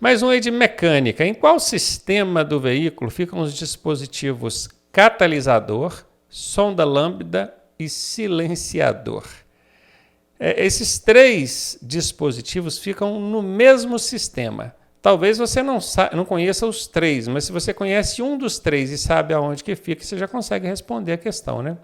Mais um aí de mecânica. Em qual sistema do veículo ficam os dispositivos catalisador, sonda lambda e silenciador? Esses três dispositivos ficam no mesmo sistema. Talvez você não conheça os três, mas se você conhece um dos três e sabe aonde que fica, você já consegue responder a questão, né?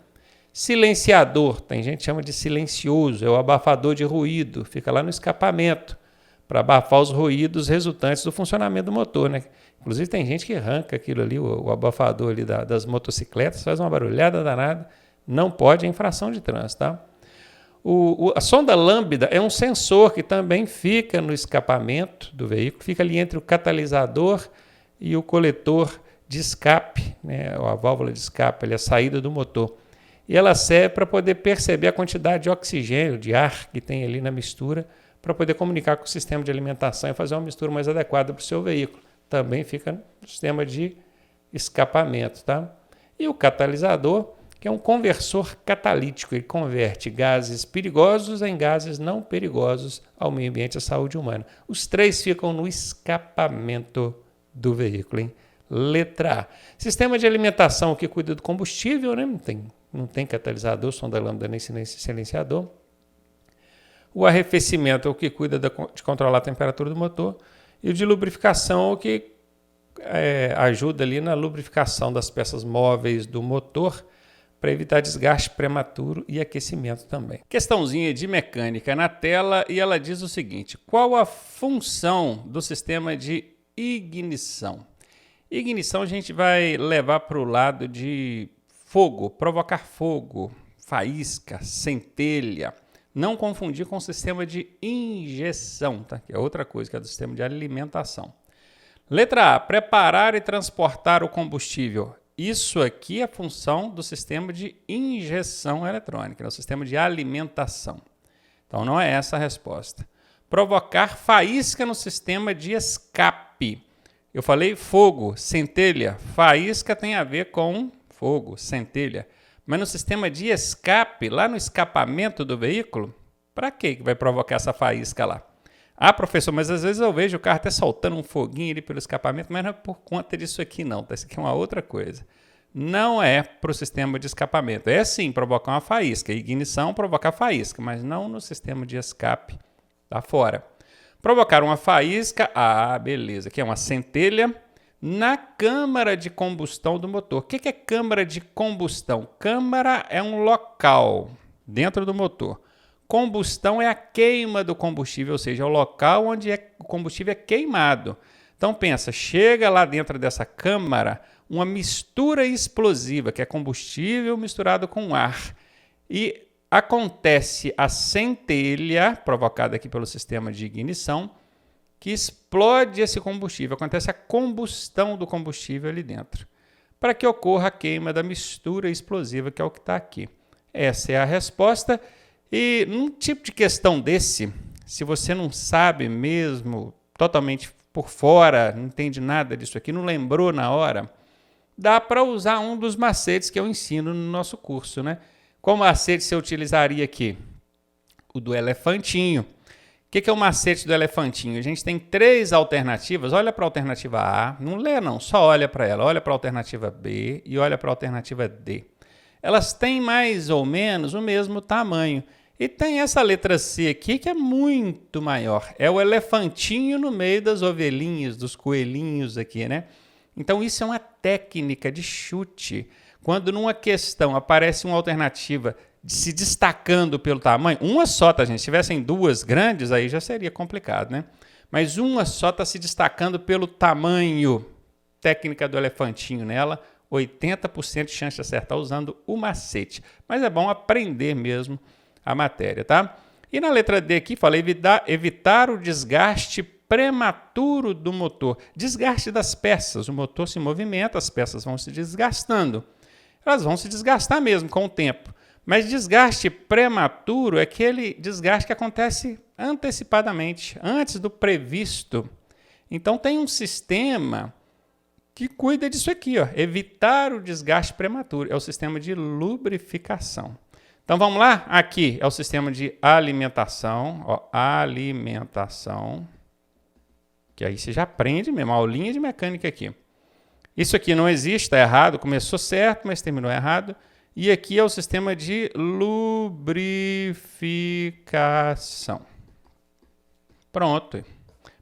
Silenciador, tem gente que chama de silencioso, é o abafador de ruído, fica lá no escapamento, para abafar os ruídos resultantes do funcionamento do motor, né? Inclusive tem gente que arranca aquilo ali, o abafador ali das motocicletas, faz uma barulhada danada, não pode, é infração de trânsito, tá? A sonda lambda é um sensor que também fica no escapamento do veículo, fica ali entre o catalisador e o coletor de escape, né? A válvula de escape, ali, a saída do motor. E ela serve para poder perceber a quantidade de oxigênio, de ar que tem ali na mistura, para poder comunicar com o sistema de alimentação e fazer uma mistura mais adequada para o seu veículo. Também fica no sistema de escapamento, tá? E o catalisador, que é um conversor catalítico, ele converte gases perigosos em gases não perigosos ao meio ambiente e à saúde humana. Os três ficam no escapamento do veículo, hein? Letra A. Sistema de alimentação que cuida do combustível, né? Não tem catalisador, sonda lambda nem silenciador. O arrefecimento é o que cuida de controlar a temperatura do motor. E o de lubrificação é o que ajuda ali na lubrificação das peças móveis do motor, para evitar desgaste prematuro e aquecimento também. Questãozinha de mecânica na tela e ela diz o seguinte: qual a função do sistema de ignição? Ignição a gente vai levar para o lado de fogo, provocar fogo, faísca, centelha. Não confundir com o sistema de injeção, tá? Que é outra coisa, que é do sistema de alimentação. Letra A, preparar e transportar o combustível. Isso aqui é a função do sistema de injeção eletrônica, é o sistema de alimentação. Então não é essa a resposta. Provocar faísca no sistema de escape. Eu falei fogo, centelha. Faísca tem a ver com fogo, centelha. Mas no sistema de escape, lá no escapamento do veículo, para que vai provocar essa faísca lá? Ah, professor, mas às vezes eu vejo o carro até soltando um foguinho ali pelo escapamento, mas não é por conta disso aqui não, tá? Isso aqui é uma outra coisa. Não é para o sistema de escapamento. É sim provocar uma faísca. Ignição provocar faísca, mas não no sistema de escape lá fora. Provocar uma faísca, beleza, aqui é uma centelha na câmara de combustão do motor. O que é câmara de combustão? Câmara é um local dentro do motor. Combustão é a queima do combustível, ou seja, é o local onde o combustível é queimado. Então pensa, chega lá dentro dessa câmara uma mistura explosiva, que é combustível misturado com ar. E acontece a centelha, provocada aqui pelo sistema de ignição, que explode esse combustível. Acontece a combustão do combustível ali dentro, para que ocorra a queima da mistura explosiva, que é o que está aqui. Essa é a resposta. E num tipo de questão desse, se você não sabe mesmo, totalmente por fora, não entende nada disso aqui, não lembrou na hora, dá para usar um dos macetes que eu ensino no nosso curso, né? Qual macete você utilizaria aqui? O do elefantinho. O que é o macete do elefantinho? A gente tem 3 alternativas. Olha para a alternativa A, não lê não, só olha para ela. Olha para a alternativa B e olha para a alternativa D. Elas têm mais ou menos o mesmo tamanho. E tem essa letra C aqui que é muito maior. É o elefantinho no meio das ovelhinhas, dos coelhinhos aqui, né? Então isso é uma técnica de chute. Quando numa questão aparece uma alternativa se destacando pelo tamanho, uma só, tá, gente? Se tivessem 2 grandes, aí já seria complicado, né? Mas uma só está se destacando pelo tamanho. Técnica do elefantinho nela, 80% de chance de acertar usando o macete. Mas é bom aprender mesmo a matéria, tá? E na letra D aqui, falei evitar o desgaste prematuro do motor. Desgaste das peças. O motor se movimenta, as peças vão se desgastando. Elas vão se desgastar mesmo com o tempo. Mas desgaste prematuro é aquele desgaste que acontece antecipadamente, antes do previsto. Então tem um sistema que cuida disso aqui, ó, evitar o desgaste prematuro. É o sistema de lubrificação. Então vamos lá? Aqui é o sistema de alimentação, ó, alimentação, que aí você já aprende mesmo, aulinha de mecânica aqui. Isso aqui não existe, está errado, começou certo, mas terminou errado. E aqui é o sistema de lubrificação. Pronto.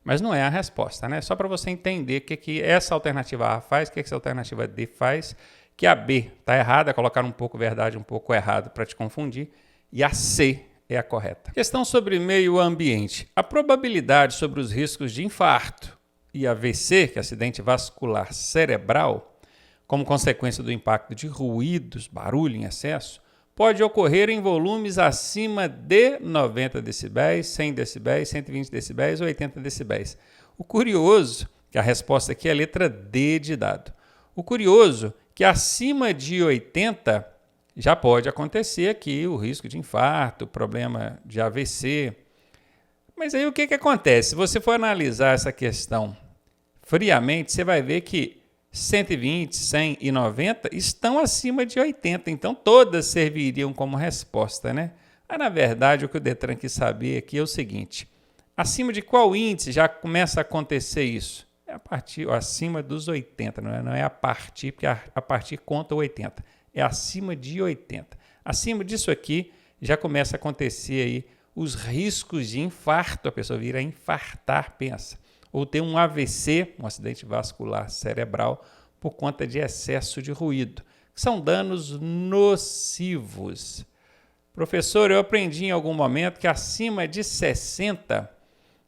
Mas não é a resposta, né? Só para você entender o que essa alternativa A faz, o que essa alternativa D faz, que a B está errada, colocar um pouco verdade, um pouco errado para te confundir, e a C é a correta. Questão sobre meio ambiente. A probabilidade sobre os riscos de infarto e AVC, que é acidente vascular cerebral, como consequência do impacto de ruídos, barulho em excesso, pode ocorrer em volumes acima de 90 decibéis, 100 decibéis, 120 decibéis ou 80 decibéis. O curioso, que a resposta aqui é a letra D de dado. O curioso, que acima de 80 já pode acontecer aqui o risco de infarto, problema de AVC. Mas aí o que acontece? Se você for analisar essa questão friamente, você vai ver que 120, 100 e 90 estão acima de 80, então todas serviriam como resposta, né? Mas, na verdade, o que o Detran quis saber aqui é o seguinte: acima de qual índice já começa a acontecer isso? É a partir, acima dos 80, não é a partir, porque a partir conta 80, é acima de 80. Acima disso aqui já começa a acontecer aí os riscos de infarto, a pessoa vir a infartar, pensa. Ou ter um AVC, um acidente vascular cerebral, por conta de excesso de ruído, que são danos nocivos. Professor, eu aprendi em algum momento que acima de 60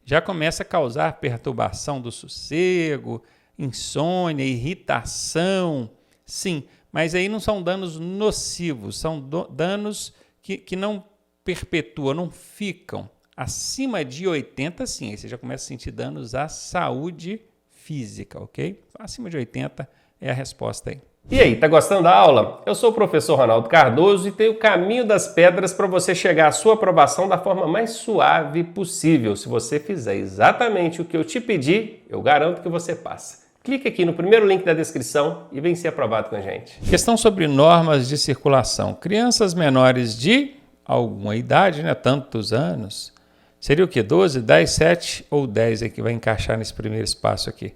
já começa a causar perturbação do sossego, insônia, irritação. Sim, mas aí não são danos nocivos, são danos que não perpetuam, não ficam. Acima de 80, sim, aí você já começa a sentir danos à saúde física, ok? Acima de 80 é a resposta aí. E aí, tá gostando da aula? Eu sou o professor Ronaldo Cardoso e tenho o caminho das pedras para você chegar à sua aprovação da forma mais suave possível. Se você fizer exatamente o que eu te pedi, eu garanto que você passa. Clique aqui no primeiro link da descrição e vem ser aprovado com a gente. Questão sobre normas de circulação. Crianças menores de alguma idade, né, tantos anos, seria o quê? 12, 10, 7 ou 10 é que vai encaixar nesse primeiro espaço aqui?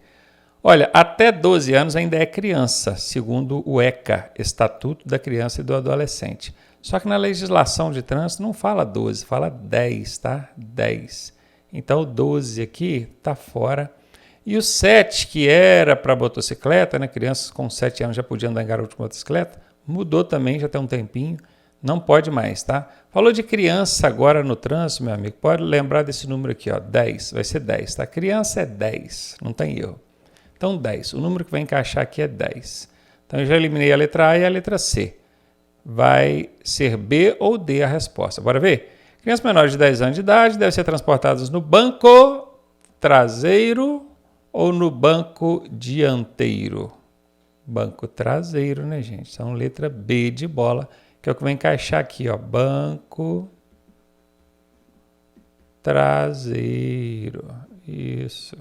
Olha, até 12 anos ainda é criança, segundo o ECA, Estatuto da Criança e do Adolescente. Só que na legislação de trânsito não fala 12, fala 10, tá? 10. Então o 12 aqui está fora. E o 7, que era para motocicleta, né? Crianças com 7 anos já podiam andar em garupa de motocicleta, mudou também, já tem um tempinho. Não pode mais, tá? Falou de criança agora no trânsito, meu amigo. Pode lembrar desse número aqui, ó, 10. Vai ser 10, tá? Criança é 10, não tem erro. Então, 10. O número que vai encaixar aqui é 10. Então, eu já eliminei a letra A e a letra C. Vai ser B ou D a resposta. Bora ver? Crianças menores de 10 anos de idade devem ser transportadas no banco traseiro ou no banco dianteiro? Banco traseiro, né, gente? Então, letra B de bola, que é o que vai encaixar aqui, ó. Banco traseiro. Isso.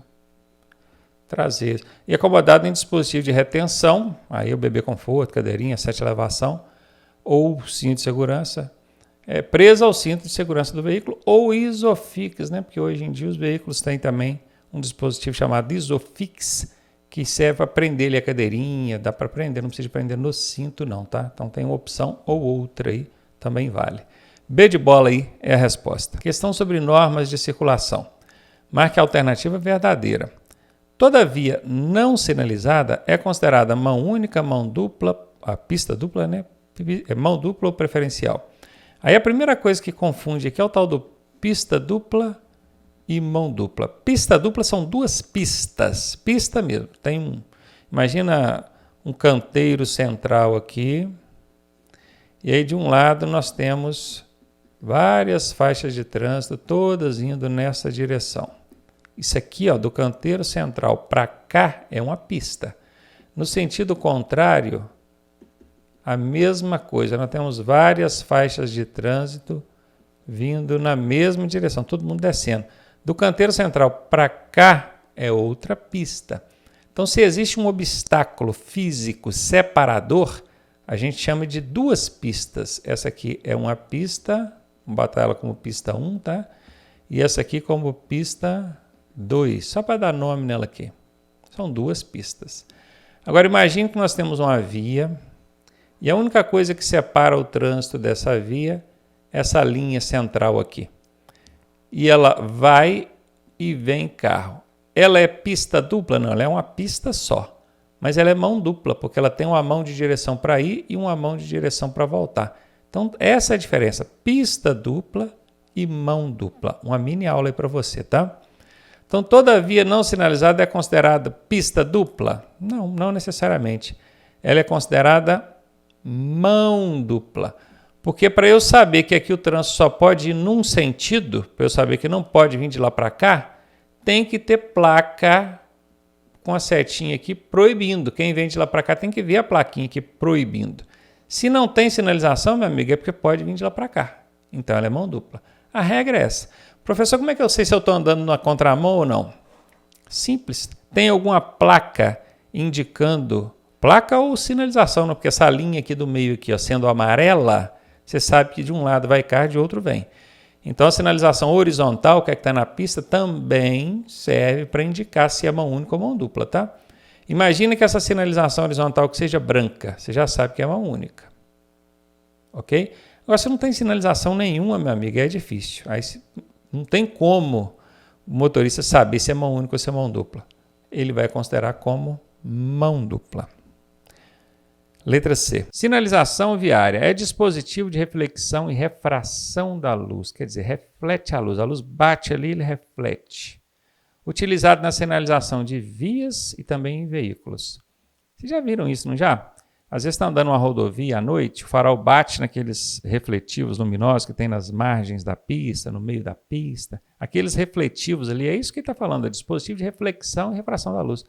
Traseiro. E acomodado em dispositivo de retenção, aí o bebê conforto, cadeirinha, 7 elevação, ou cinto de segurança, presa ao cinto de segurança do veículo, ou Isofix, né? Porque hoje em dia os veículos têm também um dispositivo chamado Isofix, que serve para prender ali a cadeirinha, dá para prender, não precisa prender no cinto não, tá? Então tem uma opção ou outra aí, também vale. B de bola aí é a resposta. Questão sobre normas de circulação. Marque a alternativa verdadeira. Toda via não sinalizada é considerada mão única, mão dupla, a pista dupla, né? Mão dupla ou preferencial. Aí a primeira coisa que confunde aqui é o tal do pista dupla e mão dupla. Pista dupla são duas pistas, pista mesmo. Imagina um canteiro central aqui, e aí de um lado nós temos várias faixas de trânsito, todas indo nessa direção. Isso aqui, ó, do canteiro central para cá é uma pista. No sentido contrário, a mesma coisa. Nós temos várias faixas de trânsito vindo na mesma direção, todo mundo descendo. Do canteiro central para cá é outra pista. Então, se existe um obstáculo físico separador, a gente chama de duas pistas. Essa aqui é uma pista, vamos botar ela como pista 1, tá? E essa aqui como pista 2, só para dar nome nela aqui. São 2 pistas. Agora imagine que nós temos uma via e a única coisa que separa o trânsito dessa via é essa linha central aqui. E ela vai e vem carro. Ela é pista dupla? Não, ela é uma pista só. Mas ela é mão dupla, porque ela tem uma mão de direção para ir e uma mão de direção para voltar. Então, essa é a diferença. Pista dupla e mão dupla. Uma mini aula aí para você, tá? Então, toda via não sinalizada é considerada pista dupla? Não, não necessariamente. Ela é considerada mão dupla. Porque para eu saber que aqui o trânsito só pode ir num sentido, para eu saber que não pode vir de lá para cá, tem que ter placa com a setinha aqui proibindo. Quem vem de lá para cá tem que ver a plaquinha aqui proibindo. Se não tem sinalização, meu amigo, é porque pode vir de lá para cá. Então ela é mão dupla. A regra é essa. Professor, como é que eu sei se eu estou andando na contramão ou não? Simples. Tem alguma placa indicando, placa ou sinalização, não? Porque essa linha aqui do meio, aqui, ó, sendo amarela, você sabe que de um lado vai carro, de outro vem. Então a sinalização horizontal, que é que está na pista, também serve para indicar se é mão única ou mão dupla, tá? Imagina que essa sinalização horizontal que seja branca, você já sabe que é mão única. Ok? Agora, se não tem sinalização nenhuma, meu amigo, é difícil. Aí não tem como o motorista saber se é mão única ou se é mão dupla. Ele vai considerar como mão dupla. Letra C. Sinalização viária é dispositivo de reflexão e refração da luz. Quer dizer, reflete a luz bate ali, ele reflete. Utilizado na sinalização de vias e também em veículos. Vocês já viram isso, não já? Às vezes está andando uma rodovia à noite, o farol bate naqueles refletivos luminosos que tem nas margens da pista, no meio da pista. Aqueles refletivos ali, é isso que está falando, é dispositivo de reflexão e refração da luz.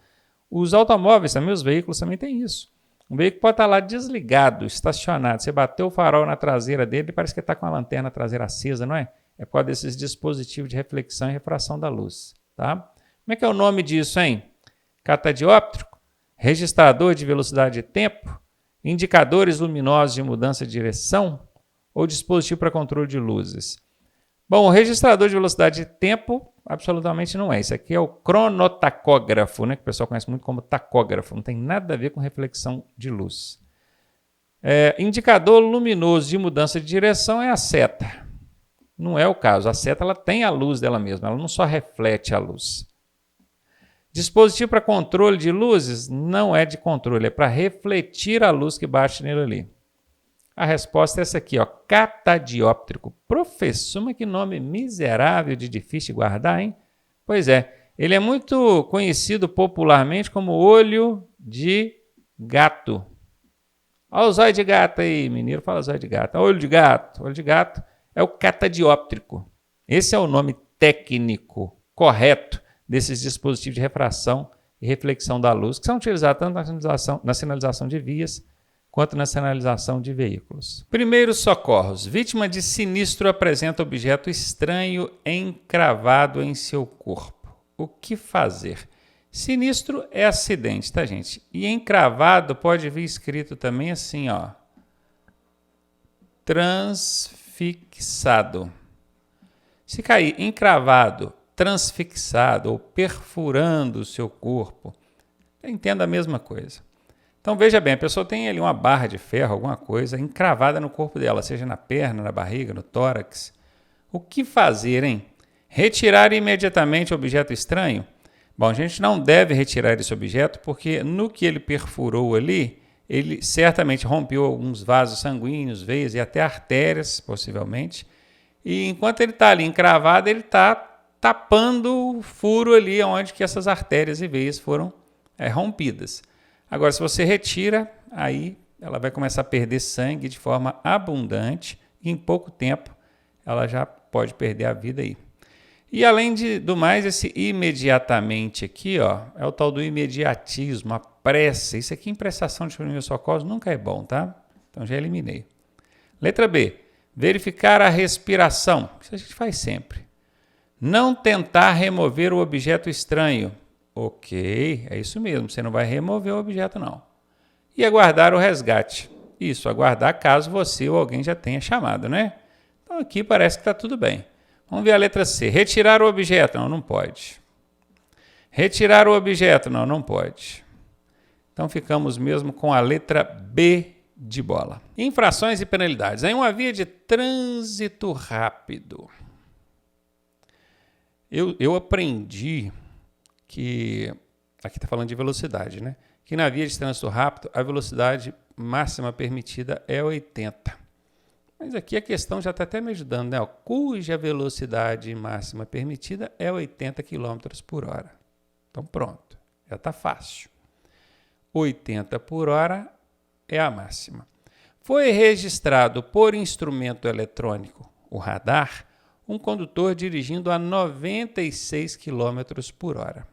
Os automóveis também, os veículos também têm isso. Um veículo pode estar lá desligado, estacionado. Você bateu o farol na traseira dele e parece que está com a lanterna traseira acesa, não é? É por causa desses dispositivos de reflexão e refração da luz. Tá? Como é que é o nome disso, hein? Catadióptrico, registrador de velocidade e tempo, indicadores luminosos de mudança de direção ou dispositivo para controle de luzes. Bom, o registrador de velocidade e tempo absolutamente não é. Isso aqui é o cronotacógrafo, né, que o pessoal conhece muito como tacógrafo. Não tem nada a ver com reflexão de luz. Indicador luminoso de mudança de direção é a seta. Não é o caso. A seta ela tem a luz dela mesma, ela não só reflete a luz. Dispositivo para controle de luzes não é de controle, é para refletir a luz que bate nele ali. A resposta é essa aqui, ó, catadióptrico. Professor, mas que nome miserável de difícil de guardar, hein? Pois é, ele é muito conhecido popularmente como olho de gato. Olha o zóio de gato aí, mineiro fala zóio de gato. Olho de gato. Olho de gato é o catadióptrico. Esse é o nome técnico correto desses dispositivos de refração e reflexão da luz, que são utilizados tanto na sinalização de vias quanto na sinalização de veículos. Primeiros socorros. Vítima de sinistro apresenta objeto estranho encravado em seu corpo. O que fazer? Sinistro é acidente, tá, gente? E encravado pode vir escrito também assim, ó. Transfixado. Se cair encravado, transfixado ou perfurando o seu corpo, entenda a mesma coisa. Então, veja bem, a pessoa tem ali uma barra de ferro, alguma coisa, encravada no corpo dela, seja na perna, na barriga, no tórax. O que fazer, hein? Retirar imediatamente o objeto estranho? Bom, a gente não deve retirar esse objeto porque no que ele perfurou ali, ele certamente rompeu alguns vasos sanguíneos, veias e até artérias, possivelmente. E enquanto ele está ali encravado, ele está tapando o furo ali onde que essas artérias e veias foram rompidas. Agora, se você retira, aí ela vai começar a perder sangue de forma abundante e em pouco tempo ela já pode perder a vida aí. E além do mais, esse imediatamente aqui, ó, é o tal do imediatismo, a pressa. Isso aqui em prestação de primeiros socorros nunca é bom, tá? Então já eliminei. Letra B. Verificar a respiração. Isso a gente faz sempre. Não tentar remover o objeto estranho. Ok, é isso mesmo, você não vai remover o objeto não. E aguardar o resgate. Isso, aguardar caso você ou alguém já tenha chamado, né? Então aqui parece que está tudo bem. Vamos ver a letra C. Retirar o objeto. Não, não pode. Retirar o objeto? Não, não pode. Então ficamos mesmo com a letra B de bola. Infrações e penalidades. Em uma via de trânsito rápido. Eu aprendi que, aqui está falando de velocidade, né? Que na via de trânsito rápido a velocidade máxima permitida é 80. Mas aqui a questão já está até me ajudando, né? Cuja velocidade máxima permitida é 80 km por hora. Então pronto, já está fácil. 80 por hora é a máxima. Foi registrado por instrumento eletrônico, o radar, um condutor dirigindo a 96 km por hora.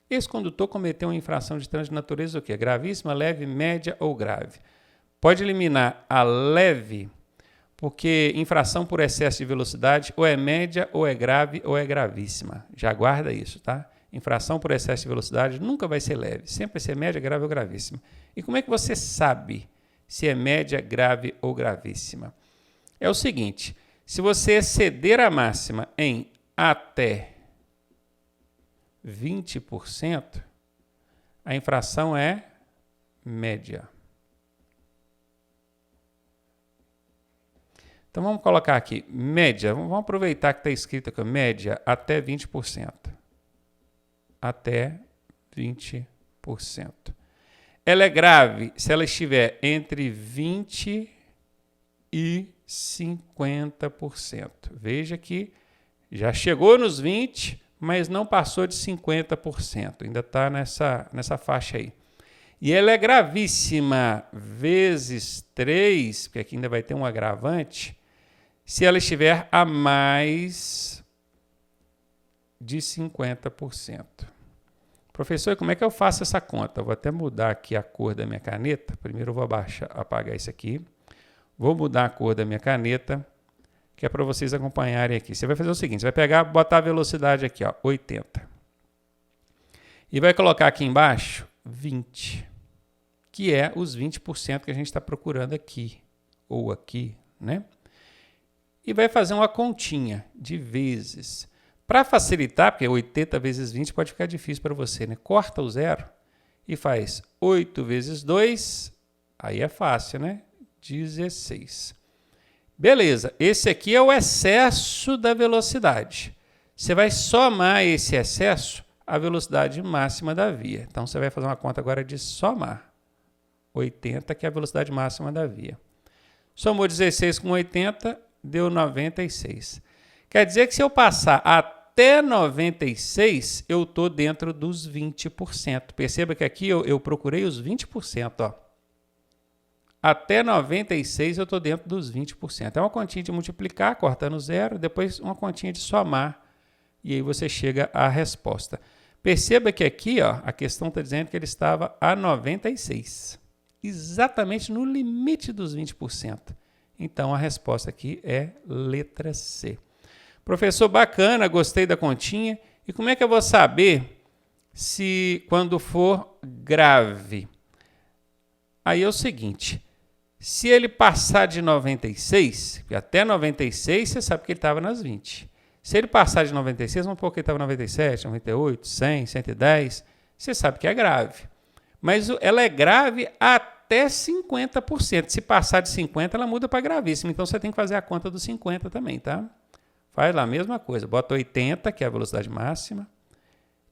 Esse condutor cometeu uma infração de trânsito de natureza o quê? Gravíssima, leve, média ou grave? Pode eliminar a leve, porque infração por excesso de velocidade ou é média, ou é grave, ou é gravíssima. Já guarda isso, tá? Infração por excesso de velocidade nunca vai ser leve, sempre vai ser média, grave ou gravíssima. E como é que você sabe se é média, grave ou gravíssima? É o seguinte, se você exceder a máxima em até 20%, a infração é média. Então vamos colocar aqui, média, vamos aproveitar que está escrito aqui, média até 20%. Até 20%. Ela é grave se ela estiver entre 20% e 50%. Veja que já chegou nos 20%, mas não passou de 50%. Ainda está nessa faixa aí. E ela é gravíssima vezes 3, porque aqui ainda vai ter um agravante, se ela estiver a mais de 50%. Professor, como é que eu faço essa conta? Eu vou até mudar aqui a cor da minha caneta. Primeiro eu vou apagar isso aqui. Vou mudar a cor da minha caneta, que é para vocês acompanharem aqui. Você vai fazer o seguinte, você vai pegar, botar a velocidade aqui, ó, 80. E vai colocar aqui embaixo 20, que é os 20% que a gente está procurando aqui, ou aqui, né? E vai fazer uma continha de vezes. Para facilitar, porque 80 vezes 20 pode ficar difícil para você, né? Corta o zero e faz 8 vezes 2, aí é fácil, né? 16. Beleza, esse aqui é o excesso da velocidade. Você vai somar esse excesso à velocidade máxima da via. Então, você vai fazer uma conta agora de somar. 80, que é a velocidade máxima da via. Somou 16 com 80, deu 96. Quer dizer que se eu passar até 96, eu estou dentro dos 20%. Perceba que aqui eu procurei os 20%. Ó. Até 96 eu estou dentro dos 20%. É uma continha de multiplicar, cortando zero, depois uma continha de somar, e aí você chega à resposta. Perceba que aqui ó, a questão está dizendo que ele estava a 96, exatamente no limite dos 20%. Então a resposta aqui é letra C. Professor, bacana, gostei da continha. E como é que eu vou saber se quando for grave? Aí é o seguinte, se ele passar de 96, até 96 você sabe que ele estava nas 20. Se ele passar de 96, vamos supor que ele estava 97, 98, 100, 110, você sabe que é grave. Mas ela é grave até 50%. Se passar de 50%, ela muda para gravíssima. Então você tem que fazer a conta dos 50 também, tá? Faz lá a mesma coisa, bota 80, que é a velocidade máxima,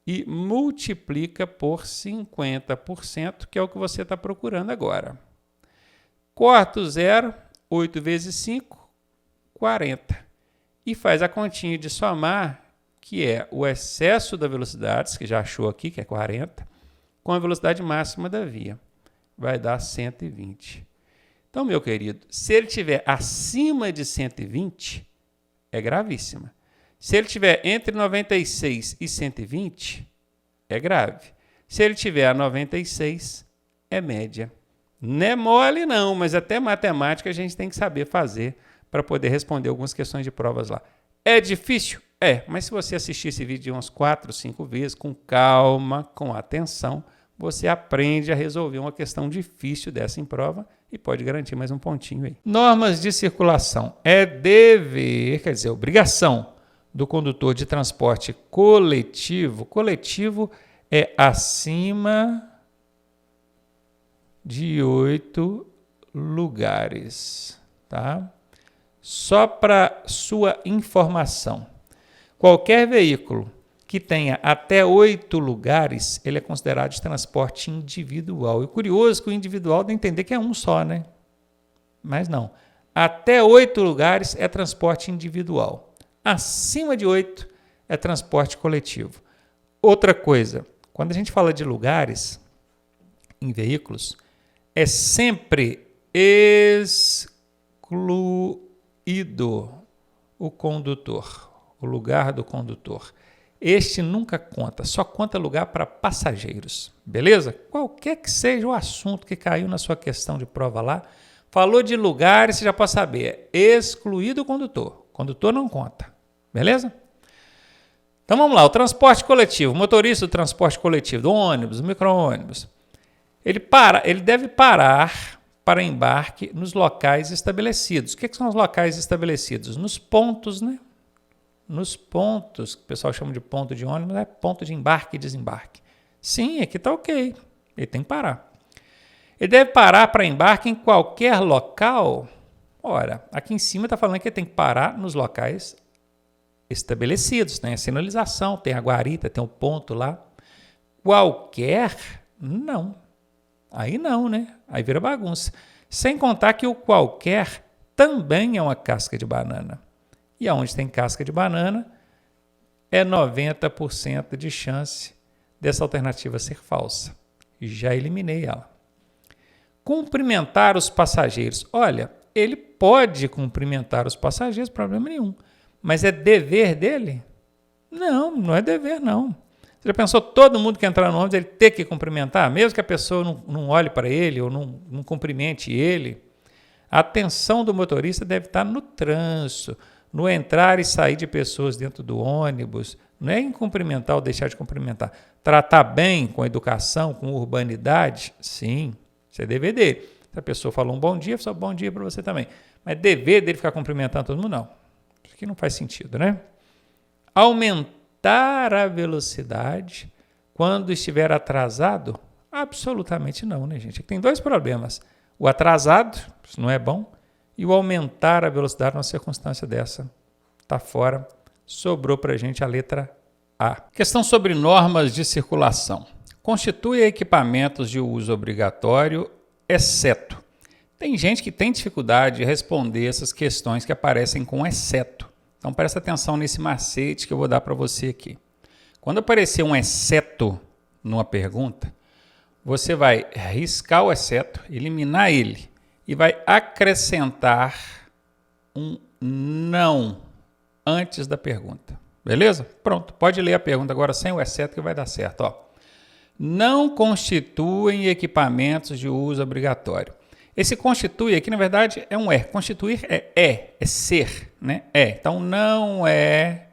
e multiplica por 50%, que é o que você está procurando agora. Corta o zero, 8 vezes 5, 40. E faz a continha de somar, que é o excesso da velocidade, que já achou aqui, que é 40, com a velocidade máxima da via. Vai dar 120. Então, meu querido, se ele estiver acima de 120, é gravíssima. Se ele estiver entre 96 e 120, é grave. Se ele estiver a 96, é média. Não é mole não, mas até matemática a gente tem que saber fazer para poder responder algumas questões de provas lá. É difícil? É, mas se você assistir esse vídeo umas 4, 5 vezes, com calma, com atenção, você aprende a resolver uma questão difícil dessa em prova e pode garantir mais um pontinho aí. Normas de circulação. É dever, quer dizer, obrigação do condutor de transporte coletivo, coletivo é acima de 8 lugares, tá? Só para sua informação, qualquer veículo que tenha até 8 lugares, ele é considerado de transporte individual. E o curioso é que o individual dá a entender que é um só, né? Mas não. Até 8 lugares é transporte individual. Acima de 8 é transporte coletivo. Outra coisa, quando a gente fala de lugares em veículos, é sempre excluído o condutor, o lugar do condutor. Este nunca conta, só conta lugar para passageiros, beleza? Qualquer que seja o assunto que caiu na sua questão de prova lá, falou de lugares, você já pode saber, é excluído o condutor. Condutor não conta, beleza? Então vamos lá, o transporte coletivo, o motorista do transporte coletivo, do ônibus, do micro-ônibus, ele deve parar para embarque nos locais estabelecidos. O que são os locais estabelecidos? Nos pontos, né? Nos pontos, que o pessoal chama de ponto de ônibus, é ponto de embarque e desembarque. Sim, aqui está ok, ele tem que parar. Ele deve parar para embarque em qualquer local. Ora, aqui em cima está falando que ele tem que parar nos locais estabelecidos. Tem a sinalização, tem a guarita, tem um ponto lá. Qualquer, não. Aí não, né? Aí vira bagunça. Sem contar que o qualquer também é uma casca de banana. E aonde tem casca de banana, é 90% de chance dessa alternativa ser falsa. Já eliminei ela. Cumprimentar os passageiros. Olha, ele pode cumprimentar os passageiros, problema nenhum. Mas é dever dele? Não, não é dever, não. Você já pensou todo mundo que entrar no ônibus ele ter que cumprimentar? Mesmo que a pessoa não olhe para ele ou não cumprimente ele? A atenção do motorista deve estar no trânsito, no entrar e sair de pessoas dentro do ônibus, não é em cumprimentar ou deixar de cumprimentar. Tratar bem, com educação, com urbanidade, sim, isso é dever dele. Se a pessoa falou um bom dia, só bom dia para você também. Mas dever dele ficar cumprimentando todo mundo, não. Isso aqui não faz sentido, né? Aumentar a velocidade quando estiver atrasado? Absolutamente não, né, gente? Aqui tem dois problemas. O atrasado, isso não é bom, e o aumentar a velocidade numa circunstância dessa está fora. Sobrou para a gente a letra A. Questão sobre normas de circulação. Constitui equipamentos de uso obrigatório, exceto. Tem gente que tem dificuldade de responder essas questões que aparecem com exceto. Então presta atenção nesse macete que eu vou dar para você aqui. Quando aparecer um exceto numa pergunta, você vai riscar o exceto, eliminar ele, e vai acrescentar um não antes da pergunta. Beleza? Pronto, pode ler a pergunta agora sem o exceto que vai dar certo. Ó. Não constituem equipamentos de uso obrigatório. Esse constitui aqui, na verdade, é um é. Constituir é ser, né? É. Então, não é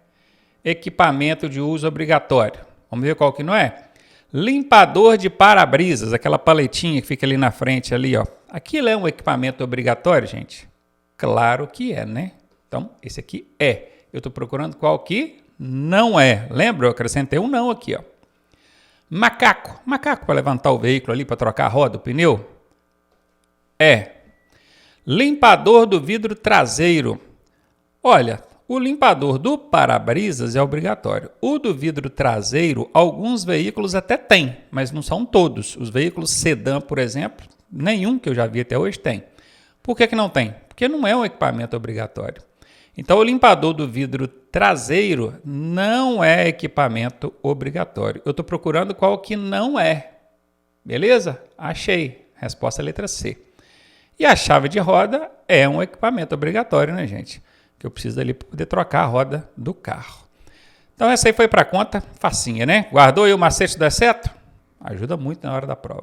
equipamento de uso obrigatório. Vamos ver qual que não é? Limpador de para-brisas, aquela paletinha que fica ali na frente, ali, ó. Aquilo é um equipamento obrigatório, gente? Claro que é, né? Então, esse aqui é. Eu estou procurando qual que não é. Lembra? Eu acrescentei um não aqui, ó. Macaco. Macaco para levantar o veículo ali, para trocar a roda, o pneu? É. Limpador do vidro traseiro. Olha, o limpador do para-brisas é obrigatório. O do vidro traseiro, alguns veículos até têm, mas não são todos. Os veículos sedã, por exemplo, nenhum que eu já vi até hoje tem. Por que não tem? Porque não é um equipamento obrigatório. Então, o limpador do vidro traseiro não é equipamento obrigatório. Eu estou procurando qual que não é. Beleza? Achei. Resposta letra C. E a chave de roda é um equipamento obrigatório, né, gente? Que eu preciso dali para poder trocar a roda do carro. Então, essa aí foi para a conta facinha, né? Guardou aí o macete do exceto? Ajuda muito na hora da prova.